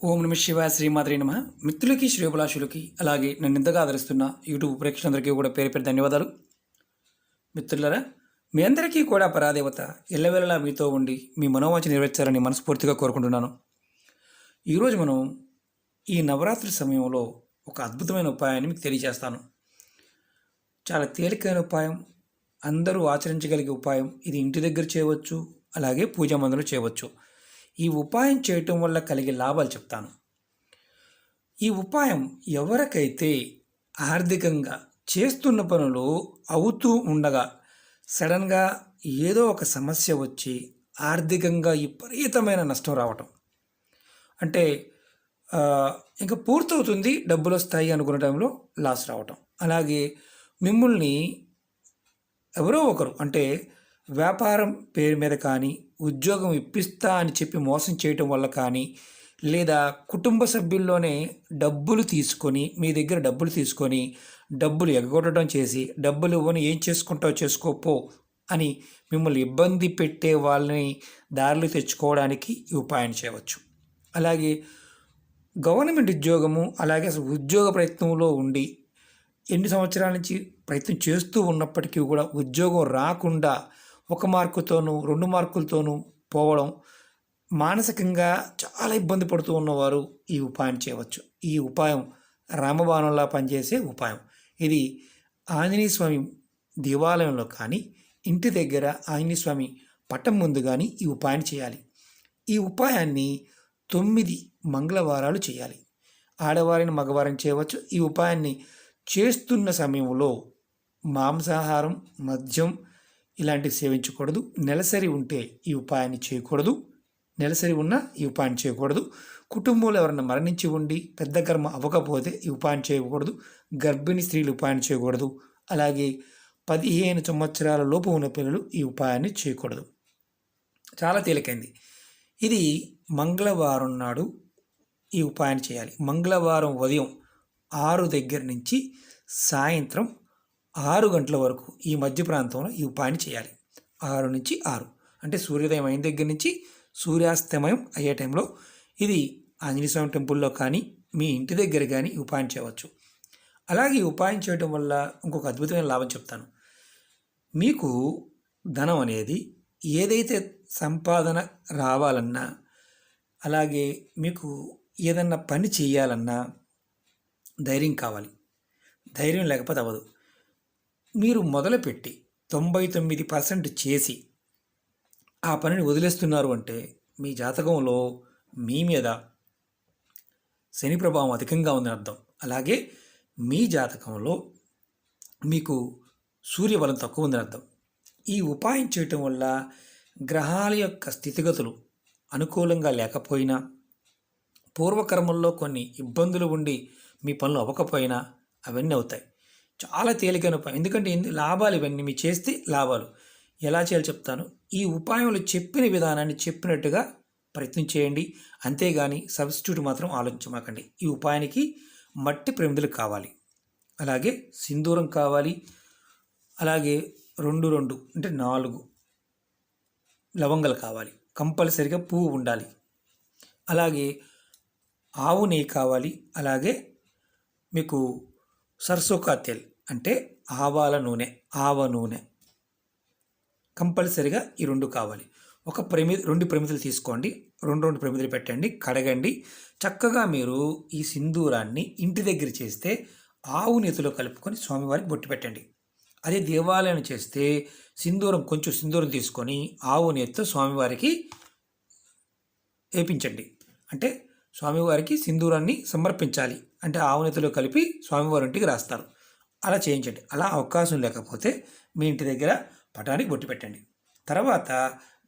ఓం నమ శివాయ శ్రీమాత్రే నమ. మిత్రులకి శ్రేయోభిలాషులకి అలాగే నన్ను ఇంతగా ఆదరిస్తున్న యూట్యూబ్ ప్రేక్షకులందరికీ కూడా పేరు పేరు ధన్యవాదాలు. మిత్రులరా, మీ అందరికీ కూడా పరాదేవత ఎల్లవేళలా మీతో ఉండి మీ మనోవాంఛ నెరవేర్చాలని మనస్ఫూర్తిగా కోరుకుంటున్నాను. ఈరోజు మనం ఈ నవరాత్రి సమయంలో ఒక అద్భుతమైన ఉపాయాన్ని మీకు తెలియజేస్తాను. చాలా తేలికైన ఉపాయం, అందరూ ఆచరించగలిగే ఉపాయం. ఇది ఇంటి దగ్గర చేయవచ్చు, అలాగే పూజా మందిరంలో చేయవచ్చు. ఈ ఉపాయం చేయటం వల్ల కలిగే లాభాలు చెప్తాను. ఈ ఉపాయం ఎవరికైతే ఆర్థికంగా చేస్తున్న పనులు అవుతూ ఉండగా సడన్గా ఏదో ఒక సమస్య వచ్చి ఆర్థికంగా విపరీతమైన నష్టం రావటం, అంటే ఇంకా పూర్తవుతుంది, డబ్బులు వస్తాయి అనుకున్న టైంలో లాస్ రావటం, అలాగే మిమ్మల్ని ఎవరో ఒకరు అంటే వ్యాపారం పేరు మీద కానీ, ఉద్యోగం ఇప్పిస్తా అని చెప్పి మోసం చేయటం వల్ల కానీ, లేదా కుటుంబ సభ్యుల్లోనే డబ్బులు తీసుకొని మీ దగ్గర డబ్బులు ఎగ్గొట్టడం చేసి, డబ్బులు ఇవ్వని ఏం చేసుకుంటావు చేసుకోపో అని మిమ్మల్ని ఇబ్బంది పెట్టే వాళ్ళని దారిలో తెచ్చుకోవడానికి ఈ ఉపాయం చేయవచ్చు. అలాగే గవర్నమెంట్ ఉద్యోగము, అలాగే అసలు ఉద్యోగ ప్రయత్నంలో ఉండి ఎన్ని సంవత్సరాల నుంచి ప్రయత్నం చేస్తూ ఉన్నప్పటికీ కూడా ఉద్యోగం రాకుండా 1 మార్కుతోనూ 2 మార్కులతోనూ పోవడం, మానసికంగా చాలా ఇబ్బంది పడుతూ ఉన్నవారు ఈ ఉపాయం చేయవచ్చు. ఈ ఉపాయం రామబాణంలా పనిచేసే ఉపాయం. ఇది ఆంజనేయ స్వామి దేవాలయంలో కానీ, ఇంటి దగ్గర ఆంజనేయ స్వామి పటం ముందు కానీ ఈ ఉపాయం చేయాలి. ఈ ఉపాయాన్ని 9 మంగళవారాలు చేయాలి. ఆడవారిని మగవారిని చేయవచ్చు. ఈ ఉపాయాన్ని చేస్తున్న సమయంలో మాంసాహారం, మద్యం ఇలాంటివి సేవించకూడదు. నెలసరి ఉంటే ఈ ఉపాయాన్ని చేయకూడదు. నెలసరి ఉన్నా ఈ ఉపాయం చేయకూడదు. కుటుంబంలో ఎవరైనా మరణించి ఉండి పెద్ద కర్మ అవ్వకపోతే ఈ ఉపాయం చేయకూడదు. గర్భిణీ స్త్రీలు ఉపాయం చేయకూడదు. అలాగే 15 సంవత్సరాల లోపు ఉన్న పిల్లలు ఈ ఉపాయాన్ని చేయకూడదు. చాలా తేలికైంది. ఇది మంగళవారం నాడు ఈ ఉపాయాన్ని చేయాలి. మంగళవారం ఉదయం 6 దగ్గర నుంచి సాయంత్రం 6 గంటల వరకు ఈ మధ్య ప్రాంతంలో ఈ ఉపాయాన్ని చేయాలి. 6 నుంచి 6 అంటే సూర్యోదయం అయిన దగ్గర నుంచి సూర్యాస్తమయం అయ్యే టైంలో ఇది ఆంజనేయ స్వామి టెంపుల్లో కానీ, మీ ఇంటి దగ్గర కానీ ఈ ఉపాయం చేయవచ్చు. అలాగే ఈ ఉపాయం చేయడం వల్ల ఇంకొక అద్భుతమైన లాభం చెప్తాను. మీకు ధనం అనేది ఏదైతే సంపాదన రావాలన్నా, అలాగే మీకు ఏదన్నా పని చేయాలన్నా ధైర్యం కావాలి. ధైర్యం లేకపోతే అవ్వదు. మీరు మొదలుపెట్టి 99% చేసి ఆ పనిని వదిలేస్తున్నారు అంటే మీ జాతకంలో మీ మీద శని ప్రభావం అధికంగా ఉందని అర్థం. అలాగే మీ జాతకంలో మీకు సూర్యబలం తక్కువ ఉందని అర్థం. ఈ ఉపాయం చేయటం వల్ల గ్రహాల యొక్క స్థితిగతులు అనుకూలంగా లేకపోయినా, పూర్వకర్మల్లో కొన్ని ఇబ్బందులు ఉండి మీ పనులు అవ్వకపోయినా అవన్నీ అవుతాయి. చాలా తేలికైన ఉపాయం. ఎందుకంటే లాభాలు ఇవన్నీ మీరు చేస్తే లాభాలు. ఎలా చేయాలో చెప్తాను. ఈ ఉపాయంలో చెప్పిన విధానాన్ని చెప్పినట్టుగా ప్రయత్నం చేయండి. అంతేగాని సబ్స్టిట్యూట్ మాత్రం ఆలోచించమాకండి. ఈ ఉపాయానికి మట్టి ప్రమిదలు కావాలి, అలాగే సింధూరం కావాలి, అలాగే 2 అంటే 4 లవంగాలు కావాలి, కంపల్సరిగా పువ్వు ఉండాలి, అలాగే ఆవు నెయ్యి కావాలి, అలాగే మీకు సర్సోకా తెల్ అంటే ఆవ నూనె కంపల్సరిగా ఈ 2 కావాలి. 2 ప్రమిదలు తీసుకోండి. 2 ప్రమిదలు పెట్టండి, కడగండి. చక్కగా మీరు ఈ సింధూరాన్ని ఇంటి దగ్గర చేస్తే ఆవు నెయ్యిలో కలుపుకొని స్వామివారికి బొట్టు పెట్టండి. అదే దేవాలయం చేస్తే కొంచెం సింధూరం తీసుకొని ఆవు నెయ్యితో స్వామివారికి వేపించండి. అంటే స్వామివారికి సింధూరాన్ని సమర్పించాలి. అంటే ఆవు నెయ్యిలో కలిపి స్వామివారి ఇంటికి రాస్తారు. అలా చేయించండి. అలా అవకాశం లేకపోతే మీ ఇంటి దగ్గర పటానికి బొట్టు పెట్టండి. తర్వాత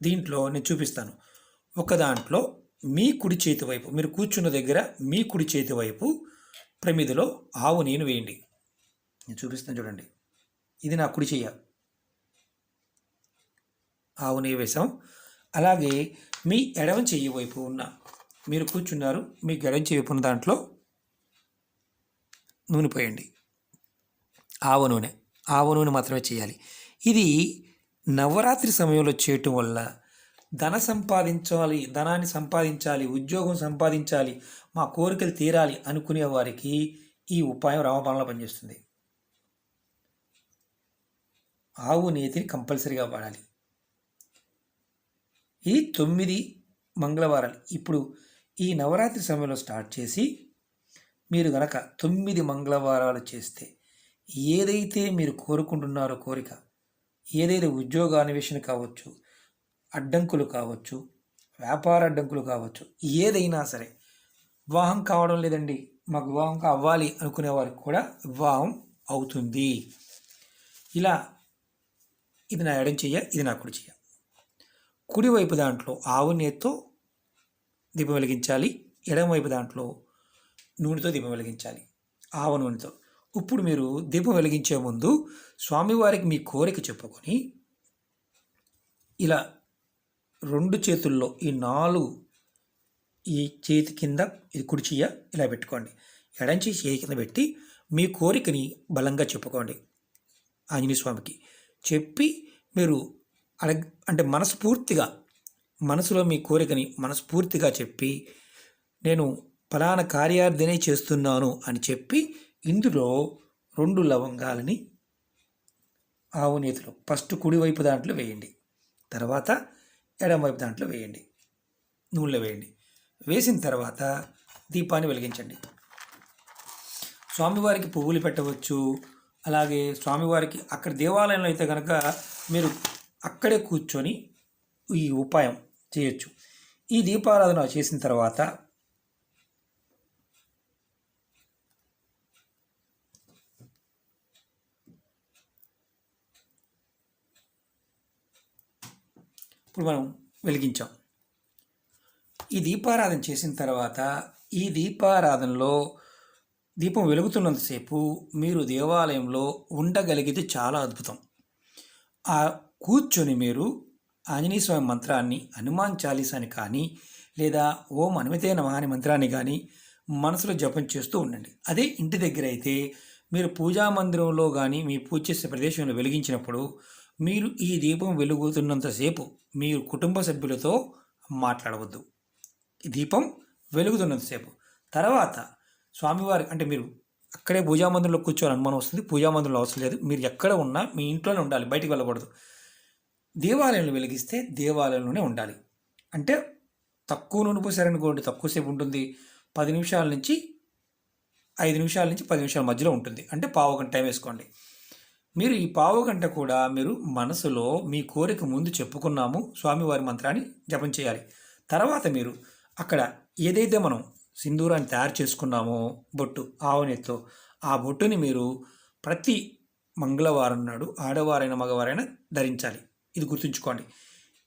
దీంట్లో నేను చూపిస్తాను. ఒక దాంట్లో మీ కుడి చేతి వైపు, మీరు కూర్చున్న దగ్గర మీ కుడి చేతి వైపు ప్రమిదిలో ఆవు నెయ్యిని వేయండి. నేను చూపిస్తాను చూడండి. ఇది నా కుడి చెయ్య. ఆవు నెయ్యి వేసాం. అలాగే మీ ఎడమ చెయ్యి వైపు ఉన్న, మీరు కూర్చున్నారు, మీ ఎడమ చెయ్యి వైపు ఉన్న దాంట్లో నూనె పోయండి. ఆవ నూనె మాత్రమే చేయాలి. ఇది నవరాత్రి సమయంలో చేయటం వల్ల ధనాన్ని సంపాదించాలి, ఉద్యోగం సంపాదించాలి, మా కోరికలు తీరాలి అనుకునే వారికి ఈ ఉపాయం రామబాణంలో పనిచేస్తుంది. ఆవు నేతిని కంపల్సరీగా వాడాలి. ఈ 9 మంగళవారాలు ఇప్పుడు ఈ నవరాత్రి సమయంలో స్టార్ట్ చేసి మీరు గనక 9 మంగళవారాలు చేస్తే ఏదైతే మీరు కోరుకుంటున్నారో కోరిక, ఏదైతే ఉద్యోగ అన్వేషణ కావచ్చు, అడ్డంకులు కావచ్చు, వ్యాపార అడ్డంకులు కావచ్చు, ఏదైనా సరే, వివాహం కావడం లేదండి మాకు వివాహం అవ్వాలి అనుకునే వారికి కూడా వివాహం అవుతుంది. ఇలా ఇది నా ఎడం చెయ్య, ఇది నా కుడి చెయ్య. కుడివైపు దాంట్లో ఆవు నేతితో దీపం వెలిగించాలి, ఎడమవైపు దాంట్లో నూనెతో దీపం వెలిగించాలి, ఆవు నూనెతో. ఇప్పుడు మీరు దీపం వెలిగించే ముందు స్వామివారికి మీ కోరిక చెప్పుకొని ఇలా 2 చేతుల్లో ఈ 4 ఈ చేతి కింద ఇది కుడి చెయ్య ఇలా పెట్టుకోండి, ఎడం చేయి కింద పెట్టి మీ కోరికని బలంగా చెప్పుకోండి ఆంజనేయ స్వామికి. చెప్పి మీరు అంటే మనస్ఫూర్తిగా మనసులో మీ కోరికని మనస్ఫూర్తిగా చెప్పి నేను ఫలానా కార్యార్థనే చేస్తున్నాను అని చెప్పి ఇందులో 2 లవంగాలని ఆవు నేతిలో ఫస్ట్ కుడివైపు దాంట్లో వేయండి, తర్వాత ఎడమవైపు దాంట్లో వేయండి, నూనెలో వేయండి. వేసిన తర్వాత దీపాన్ని వెలిగించండి. స్వామివారికి పువ్వులు పెట్టవచ్చు. అలాగే స్వామివారికి అక్కడ దేవాలయంలో అయితే కనుక మీరు అక్కడే కూర్చొని ఈ ఉపాయం చేయొచ్చు. ఈ దీపారాధన చేసిన తర్వాత ఇప్పుడు మనం వెలిగించాం. ఈ దీపారాధన చేసిన తర్వాత ఈ దీపారాధనలో దీపం వెలుగుతున్నంతసేపు మీరు దేవాలయంలో ఉండగలిగితే చాలా అద్భుతం. ఆ కూర్చొని మీరు ఆంజనేయ స్వామి మంత్రాన్ని, హనుమాన్ చాలీసాని కానీ లేదా ఓం హనుమతే నమః అనే మంత్రాన్ని కానీ మనసులో జపం చేస్తూ ఉండండి. అదే ఇంటి దగ్గర అయితే మీరు పూజా మందిరంలో కానీ మీ పూజ చేసే ప్రదేశంలో వెలిగించినప్పుడు మీరు ఈ దీపం వెలుగుతున్నంతసేపు మీరు కుటుంబ సభ్యులతో మాట్లాడవద్దు. ఈ దీపం వెలుగుతున్నంతసేపు తర్వాత స్వామివారి అంటే మీరు అక్కడే పూజామందిరంలో కూర్చోవాలని అనుమానం వస్తుంది. పూజామందిరంలో అవసరం లేదు, మీరు ఎక్కడ ఉన్నా మీ ఇంట్లోనే ఉండాలి, బయటికి వెళ్ళకూడదు. దేవాలయంలో వెలిగిస్తే దేవాలయంలోనే ఉండాలి. అంటే తక్కువ నూనె పోసారనుకోండి, తక్కువసేపు ఉంటుంది. 10 నిమిషాల నుంచి 5 నిమిషాల నుంచి 10 నిమిషాల మధ్యలో ఉంటుంది. అంటే పావుగంట టైం వేసుకోండి. మీరు ఈ పావుగంట కూడా మీరు మనసులో మీ కోరిక ముందు చెప్పుకున్నాము స్వామివారి మంత్రాన్ని జపం చేయాలి. తర్వాత మీరు అక్కడ ఏదైతే మనం సింధూరాన్ని తయారు చేసుకున్నామో బొట్టు ఆవునేతితో, ఆ బొట్టుని మీరు ప్రతి మంగళవారం నాడు ఆడవారైనా మగవారైనా ధరించాలి. ఇది గుర్తుంచుకోండి.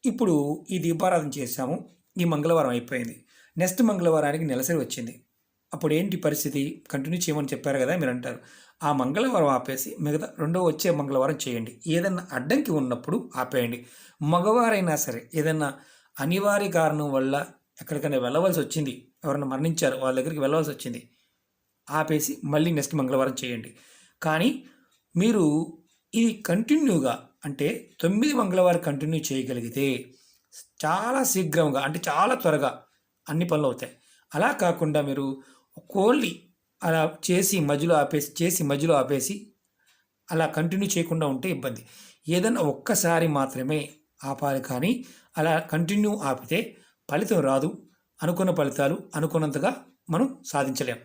ఇప్పుడు ఈ దీపారాధన చేశాము, ఈ మంగళవారం అయిపోయింది. నెక్స్ట్ మంగళవారానికి నెలసరి వచ్చింది. అప్పుడు ఏంటి పరిస్థితి? కంటిన్యూ చేయమని చెప్పారు కదా మీరు అంటారు. ఆ మంగళవారం ఆపేసి మిగతా వచ్చే మంగళవారం చేయండి. ఏదన్నా అడ్డంకి ఉన్నప్పుడు ఆపేయండి. మగవారైనా సరే ఏదన్నా అనివార్య కారణం వల్ల ఎక్కడికైనా వెళ్ళవలసి వచ్చింది, ఎవరైనా మరణించారు, వాళ్ళ దగ్గరికి వెళ్ళవలసి వచ్చింది, ఆపేసి మళ్ళీ నెక్స్ట్ మంగళవారం చేయండి. కానీ మీరు ఇది కంటిన్యూగా అంటే 9 మంగళవారం కంటిన్యూ చేయగలిగితే చాలా శీఘ్రంగా అంటే చాలా త్వరగా అన్ని పనులు అవుతాయి. అలా కాకుండా మీరు ఓన్లీ అలా చేసి మధ్యలో ఆపేసి అలా కంటిన్యూ చేయకుండా ఉంటే ఇబ్బంది. ఏదైనా ఒక్కసారి మాత్రమే ఆపాలి, కానీ అలా కంటిన్యూ ఆపితే ఫలితం రాదు. అనుకున్న ఫలితాలు అనుకున్నంతగా మనం సాధించలేం.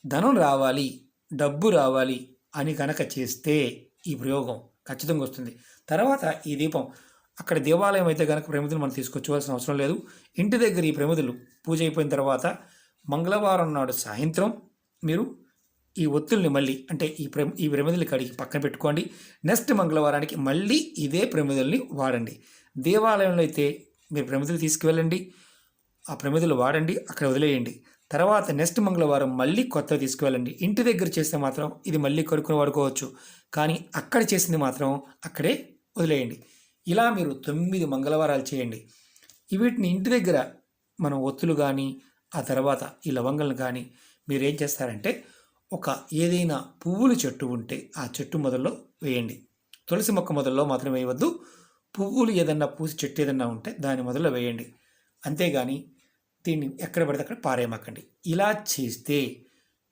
ధనం రావాలి, డబ్బు రావాలి అని కనుక చేస్తే ఈ ప్రయోగం ఖచ్చితంగా వస్తుంది. తర్వాత ఈ దీపం అక్కడ దేవాలయం అయితే కనుక ప్రమిదలు మనం తీసుకొచ్చుకోవాల్సిన అవసరం లేదు. ఇంటి దగ్గర ఈ ప్రమిదలు పూజ అయిపోయిన తర్వాత మంగళవారం నాడు సాయంత్రం మీరు ఈ ఒత్తుల్ని మళ్ళీ అంటే ఈ ప్రమిదలు కడిగి పక్కన పెట్టుకోండి. నెక్స్ట్ మంగళవారానికి మళ్ళీ ఇదే ప్రమిదల్ని వాడండి. దేవాలయంలో అయితే మీరు ప్రమిదలు తీసుకువెళ్ళండి, ఆ ప్రమిదలు వాడండి, అక్కడ వదిలేయండి. తర్వాత నెక్స్ట్ మంగళవారం మళ్ళీ కొత్తగా తీసుకువెళ్ళండి. ఇంటి దగ్గర చేస్తే మాత్రం ఇది మళ్ళీ కొనుక్కొని వాడుకోవచ్చు, కానీ అక్కడ చేసింది మాత్రం అక్కడే వదిలేయండి. ఇలా మీరు 9 మంగళవారాలు చేయండి. వీటిని ఇంటి దగ్గర మనం ఒత్తులు కానీ ఆ తర్వాత ఈ లవంగాలను కానీ మీరు ఏం చేస్తారంటే ఏదైనా పువ్వుల చెట్టు ఉంటే ఆ చెట్టు మొదల్లో వేయండి. తులసి మొక్క మొదల్లో మాత్రం వేయవద్దు. పువ్వులు ఏదన్నా పూసి చెట్టు ఏదన్నా ఉంటే దాని మొదలు వేయండి. అంతేగాని దీన్ని ఎక్కడ పడితే అక్కడ పారేయమాకండి. ఇలా చేస్తే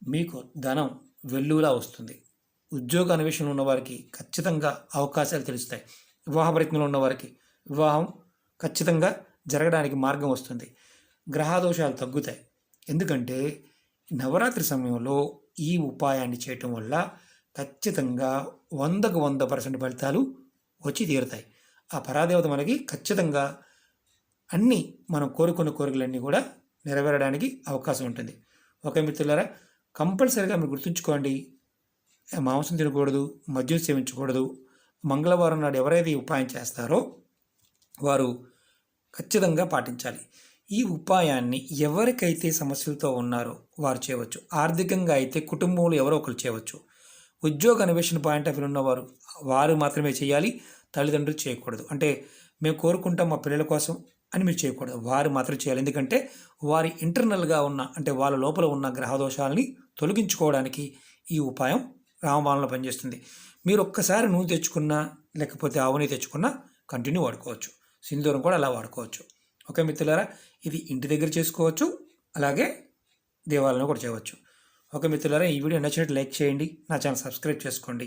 మీకు ధనం వెల్లువలా వస్తుంది. ఉద్యోగ అన్వేషణలో ఉన్నవారికి ఖచ్చితంగా అవకాశాలు తెలుస్తాయి. వివాహ ప్రయత్నంలో ఉన్నవారికి వివాహం ఖచ్చితంగా జరగడానికి మార్గం వస్తుంది. గ్రహదోషాలు తగ్గుతాయి. ఎందుకంటే నవరాత్రి సమయంలో ఈ ఉపాయాన్ని చేయటం వల్ల ఖచ్చితంగా 100కు 100% ఫలితాలు వచ్చి తీరుతాయి. ఆ పరాదేవత మనకి ఖచ్చితంగా అన్నీ మనం కోరుకున్న కోరికలన్నీ కూడా నెరవేరడానికి అవకాశం ఉంటుంది. ఓకే మిత్రులారా, కంపల్సరీగా మీరు గుర్తుంచుకోండి, మాంసం తినకూడదు, మద్యం సేవించకూడదు. మంగళవారం నాడు ఎవరైతే ఈ ఉపాయం చేస్తారో వారు ఖచ్చితంగా పాటించాలి. ఈ ఉపాయాన్ని ఎవరికైతే సమస్యలతో ఉన్నారో వారు చేయవచ్చు. ఆర్థికంగా అయితే కుటుంబంలో ఎవరో ఒకరు చేయవచ్చు. ఉద్యోగ అన్వేషణ పాయింట్ ఆఫ్ వ్యూ ఉన్నవారు వారు మాత్రమే చేయాలి, తల్లిదండ్రులు చేయకూడదు. అంటే మేము కోరుకుంటాం మా పిల్లల కోసం అని మీరు చేయకూడదు, వారు మాత్రం చేయాలి. ఎందుకంటే వారి ఇంటర్నల్గా ఉన్న అంటే వాళ్ళ లోపల ఉన్న గ్రహదోషాలని తొలగించుకోవడానికి ఈ ఉపాయం రామబాణంలో పనిచేస్తుంది. మీరు ఒక్కసారి నూనె తెచ్చుకున్నా లేకపోతే ఆవు నెయ్యి తెచ్చుకున్నా కంటిన్యూ వాడుకోవచ్చు. సింధూరం కూడా అలా వాడుకోవచ్చు. ఓకే మిత్రులారా, ఇది ఇంటి దగ్గర చేసుకోవచ్చు, అలాగే దేవాలయంలో కూడా చేయవచ్చు. ఓకే మిత్రులారా, ఈ వీడియో నచ్చినట్టు లైక్ చేయండి, నా ఛానల్ సబ్స్క్రైబ్ చేసుకోండి,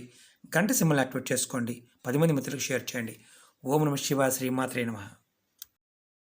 గంట సింబల్ని యాక్టివేట్ చేసుకోండి, 10 మంది మిత్రులకు షేర్ చేయండి. ఓం నమః శివాయ, శ్రీమాత్రే నమః.